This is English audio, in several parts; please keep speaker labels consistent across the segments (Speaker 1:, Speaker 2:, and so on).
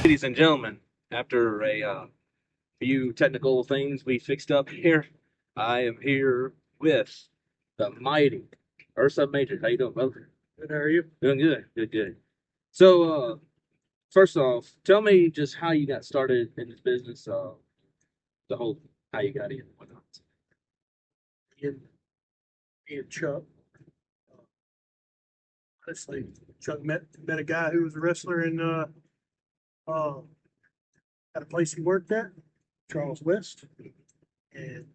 Speaker 1: Ladies and gentlemen, after a few technical things we fixed up here, I am here with the mighty Ursa Major. How you doing, brother?
Speaker 2: Good, how are you?
Speaker 1: Doing good, good, good. So, first off, tell me just how you got started in this business, the whole how you got in and whatnot.
Speaker 2: Ian, Ian Chuck. Uh, Honestly, Chuck met a guy who was a wrestler in uh, at a place he worked at, Charles West, and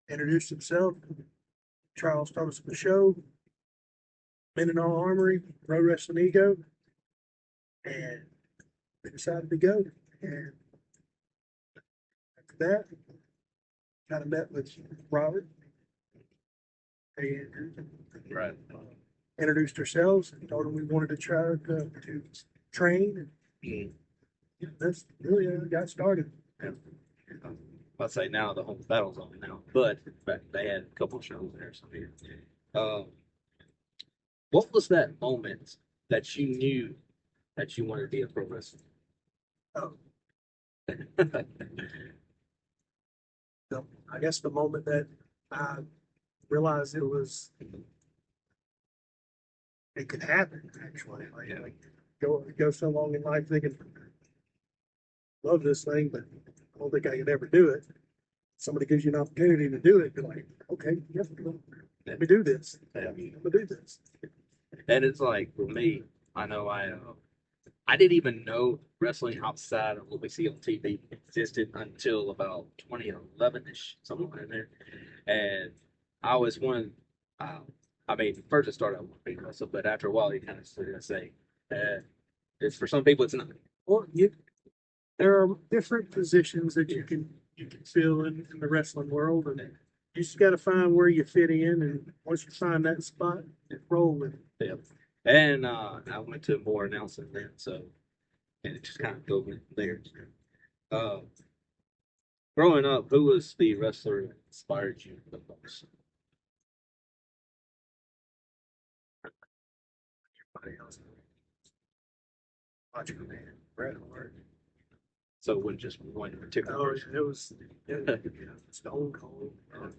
Speaker 2: introduced himself. Charles started us a show, Men in All Armory, Pro Wrestling Ego, and we decided to go. And after that, kind of met with Robert and
Speaker 1: Right.
Speaker 2: introduced ourselves and told him we wanted to try to train.
Speaker 1: Mm.
Speaker 2: And that's really how it got started.
Speaker 1: Yeah. I'd say now the whole battle's on now, but in fact, they had a couple of shows there. So, yeah. What was that moment that you knew that you wanted to be a pro wrestler?
Speaker 2: Um, I guess the moment that I realized it could happen actually. Like go so long in life thinking love this thing, but I don't think I could ever do it. Somebody gives you an opportunity to do it, you're like, okay, yes, let me do this.
Speaker 1: Yeah.
Speaker 2: Let me do this.
Speaker 1: And it's like for me, I know I didn't even know wrestling outside of what we see on TV existed until about 2011 ish, somewhere in there. And I always wanted, uh, I mean, first it started out with being wrestler, but after a while, you kind of started to say, it's for some people, it's not.
Speaker 2: Well, there are different positions that you can fill in the wrestling world, and you just got to find where you fit in. And once you find that spot, roll with it.
Speaker 1: Yeah. And I went to more announcing then, so, and it just kind of go from there. Uh, Growing up, who was the wrestler that inspired you the most?
Speaker 2: Everybody else watching the man, Bret Hart.
Speaker 1: So it wasn't just one particular
Speaker 2: Oh,
Speaker 1: person.
Speaker 2: it was Stone Cold,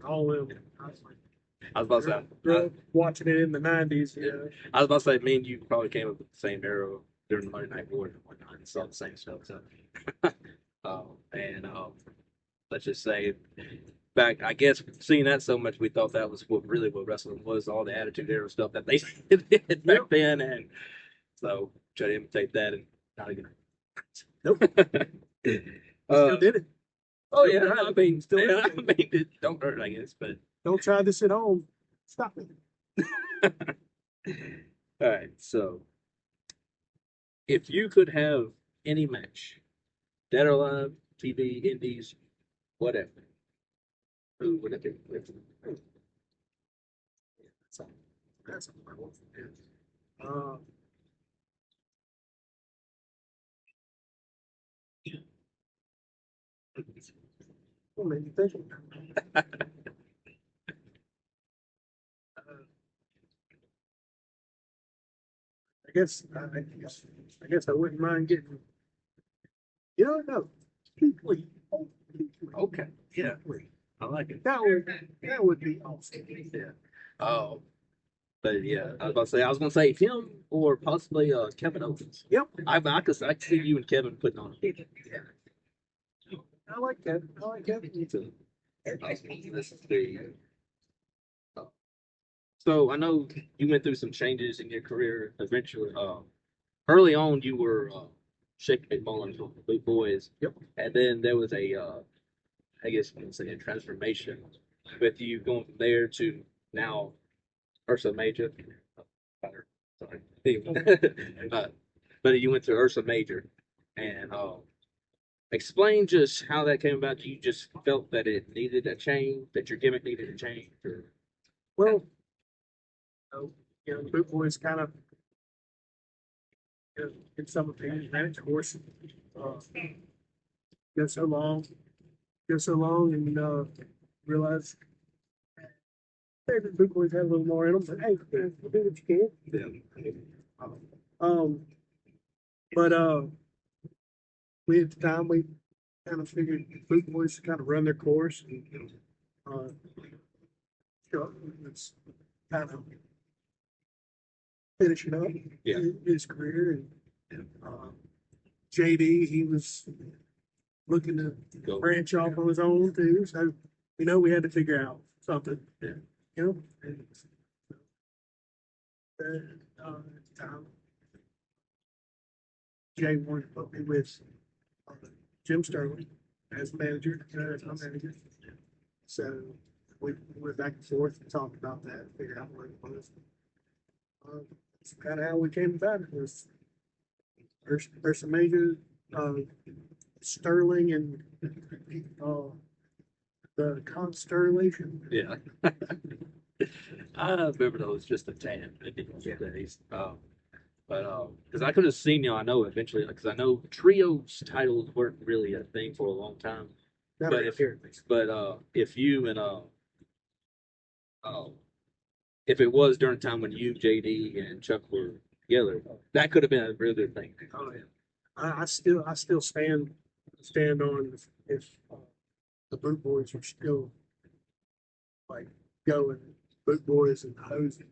Speaker 2: all of them. I was like,
Speaker 1: I was about to say,
Speaker 2: watching it in the '90s.
Speaker 1: yeah. I was about to say, me and you probably came up with the same era during the Monday Night War and whatnot, and saw the same stuff. So, and let's just say, back, I guess, seeing that so much, we thought that was what wrestling was, all the Attitude Era stuff that they did back then, and so try to imitate that and not again.
Speaker 2: Nope.
Speaker 1: Uh,
Speaker 2: Still did it.
Speaker 1: oh yeah, I mean,
Speaker 2: Still
Speaker 1: yeah,
Speaker 2: did
Speaker 1: I
Speaker 2: it.
Speaker 1: mean, it don't hurt, I guess, but
Speaker 2: Don't try this at home. Stop it.
Speaker 1: all right. So, if you could have any match, dead or alive, TV, indies, whatever, who would it be?
Speaker 2: That's a hard one. Uh, what made you think? I guess I wouldn't mind getting. No, Keithley. Oh, Keithley.
Speaker 1: Okay, yeah,
Speaker 2: Keithley.
Speaker 1: I like it.
Speaker 2: That would be awesome.
Speaker 1: Yeah. Oh, but yeah, I was gonna say him or possibly Kevin Owens.
Speaker 2: Yep,
Speaker 1: I could see you and Kevin putting on. Yeah.
Speaker 2: I like that. I like that.
Speaker 1: So, this is the. So I know you went through some changes in your career eventually. Early on, you were Shake McMullen from the Blue Boys.
Speaker 2: Yep.
Speaker 1: And then there was I guess you can say a transformation with you going from there to now Ursa Major. Sorry. uh, but you went to Ursa Major and explain just how that came about. You just felt that it needed a change, that your gimmick needed a change, or
Speaker 2: Well, the Boot Boys kind of in some opinions ran its course. Uh, go so long, and realized maybe the Boot Boys had a little more in them. But hey, do what you can.
Speaker 1: yeah.
Speaker 2: Um, but at the time we kind of figured boot boys kind of run their course and Chuck was kind of finishing up
Speaker 1: Yeah.
Speaker 2: his career, and JD he was looking to
Speaker 1: Go.
Speaker 2: branch off on his own too. So we had to figure out something.
Speaker 1: Yeah.
Speaker 2: And, at the time, Jay wanted to put me with uh, Jim Sterling as manager, as my manager. So we went back and forth and talked about that, figured out what it was. That's kind of how we came about it. Was Ursa Major, uh, Sterling, and the Constellation.
Speaker 1: Yeah. I remember those just a tad in those days. But because I could have seen you, I know eventually, because I know trios titles weren't really a thing for a long time.
Speaker 2: Not
Speaker 1: But
Speaker 2: around
Speaker 1: if
Speaker 2: here.
Speaker 1: if you and uh, if it was during the time when you, JD, and Chuck were together, that could have been a really good thing.
Speaker 2: Oh yeah. I still stand on if the boot boys are still like going boot boys and hoses.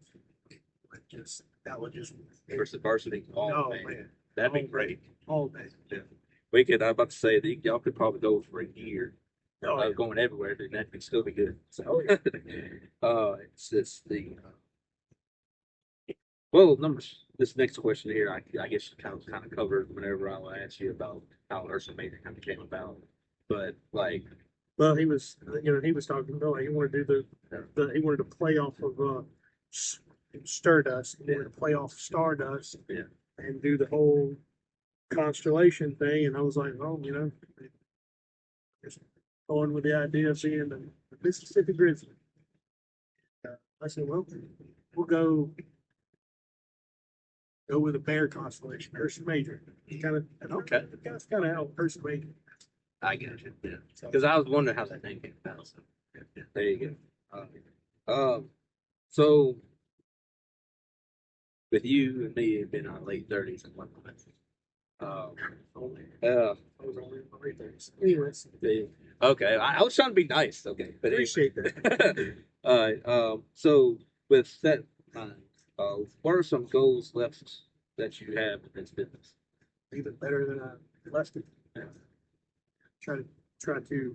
Speaker 2: Like just that would just
Speaker 1: Versus varsity. Oh,
Speaker 2: oh
Speaker 1: man.
Speaker 2: man,
Speaker 1: That'd be
Speaker 2: all
Speaker 1: great.
Speaker 2: all day.
Speaker 1: Yeah. We could, I was about to say that y'all could probably go for a year,
Speaker 2: Oh, yeah.
Speaker 1: going everywhere, and that could still be good. So,
Speaker 2: Oh, yeah.
Speaker 1: it's just well, numbers. This next question here, I guess you kind of covered whenever I will ask you about how Ursa Major kind of came about. But like,
Speaker 2: Well, he was talking about he wanted to do he wanted to play off of Stardust. He wanted to play off Stardust.
Speaker 1: Yeah.
Speaker 2: And do the whole constellation thing. And I was like, oh, just going with the idea of being the Mississippi Grizzly. I said, well, we'll go with a bear constellation, Ursa Major.
Speaker 1: Okay.
Speaker 2: That's kind of how Ursa Major.
Speaker 1: I get you. Yeah. Because I was wondering how that name came about. So, yeah, there you go. So with you and me being in our late 30s and whatnot, uh,
Speaker 2: I was only in my late 30s. Anyways,
Speaker 1: okay, I was trying to be nice. Okay, but
Speaker 2: appreciate that.
Speaker 1: all right. So with that in mind, what are some goals left that you have in this business?
Speaker 2: Even better than I left it. Try to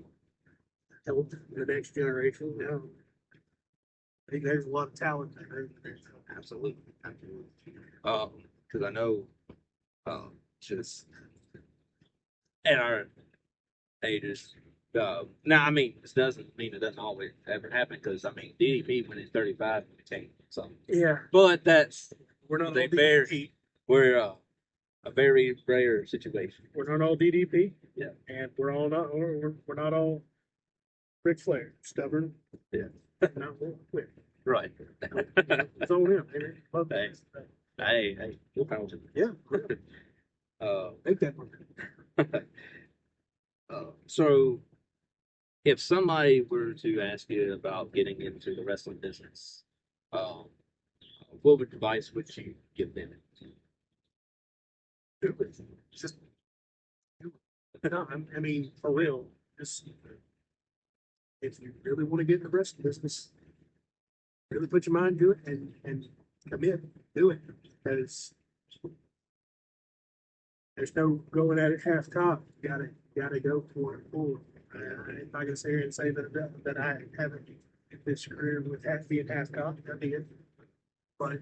Speaker 2: help the next generation. I think there's a lot of talent there.
Speaker 1: Absolutely, absolutely. Because I know, just at our ages. Now, I mean, this doesn't mean it doesn't always ever happen because I mean, DDP when he's 35 became something.
Speaker 2: Yeah,
Speaker 1: But that's
Speaker 2: we're not all
Speaker 1: they
Speaker 2: DDP.
Speaker 1: very we're a very rare situation.
Speaker 2: We're not all DDP.
Speaker 1: Yeah.
Speaker 2: And we're not all Ric Flair. Stubborn.
Speaker 1: Yeah.
Speaker 2: Not quick.
Speaker 1: Right.
Speaker 2: It's on him. Man. Love
Speaker 1: Hey.
Speaker 2: that.
Speaker 1: Hey, you'll pound it.
Speaker 2: Yeah. Make that one.
Speaker 1: So if somebody were to ask you about getting into the wrestling business, um, what advice would you give them?
Speaker 2: Do it. Just do it. No, I mean, for real. Just if you really want to get in the wrestling business, really put your mind to it and commit. Do it. Because there's no going at it half cocked. You gotta go for it full. I'm not gonna sit here and say that I haven't in this career with being half cocked. I did, but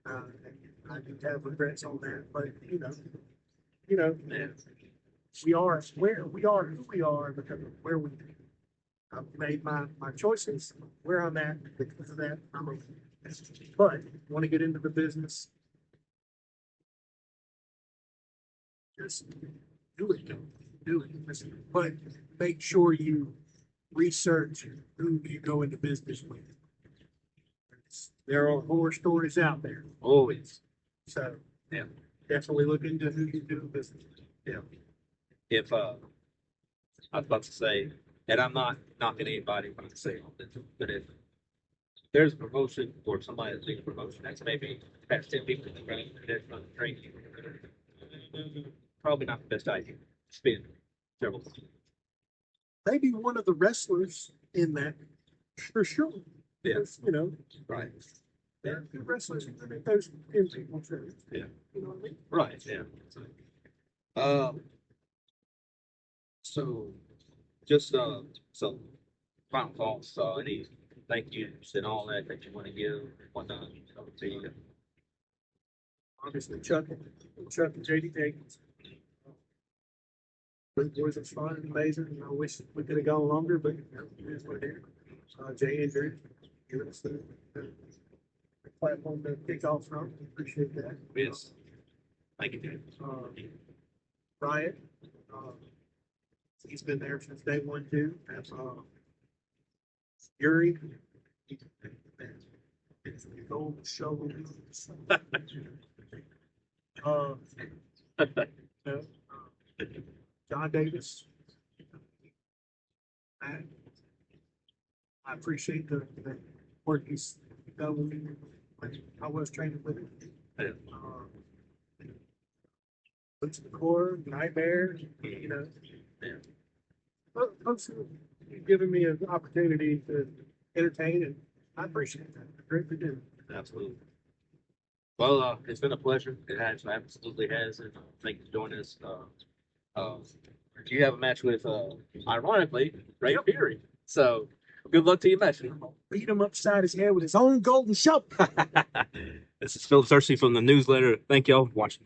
Speaker 2: uh, I do have regrets on that. But
Speaker 1: Yeah.
Speaker 2: we are who we are because of where we I've made my choices where I'm at because of that. But want to get into the business, just do it. Do it. But make sure you research who you go into business with. There are horror stories out there.
Speaker 1: Always.
Speaker 2: So
Speaker 1: Yeah.
Speaker 2: definitely look into who you do business with.
Speaker 1: Yeah. If I was about to say, and I'm not knocking anybody when I say all this, but if there's a promotion or somebody that's doing a promotion that's maybe has 10 people in the room and there's not training, probably not the best idea. It's been several.
Speaker 2: Maybe one of the wrestlers in that, for sure.
Speaker 1: Yeah.
Speaker 2: Because, you know,
Speaker 1: Right.
Speaker 2: they're good wrestlers. I mean, those 10 people, too.
Speaker 1: Yeah.
Speaker 2: You know what I mean?
Speaker 1: Right. Yeah. Um. So, just so final thoughts. Any thank yous and all that you want to give, whatnot, to you.
Speaker 2: Obviously, Chuck and JD Jenkins. Those boys are fun and amazing. I wish we could have gone longer, but you know, it is what it is. Jay and Drew giving us the platform to kick off from. Appreciate that.
Speaker 1: Yes. Thank you, Dave.
Speaker 2: Ryan, uh, he's been there since day one too. Yuri, gold show. uh, uh, John Davis. Matt, I appreciate the work he's done with me when I was training with him.
Speaker 1: Yeah.
Speaker 2: Went to the core, Nightmare, you know.
Speaker 1: Yeah.
Speaker 2: Folks who have given me an opportunity to entertain, and I appreciate that. I greatly do.
Speaker 1: Absolutely. Well, it's been a pleasure. It has, absolutely has. And thank you for joining us. You have a match with, ironically, Ray Fury. So, good luck to your match.
Speaker 2: Beat him upside his head with his own golden shovel.
Speaker 1: This is Philip Cersei from the newsletter. Thank y'all for watching.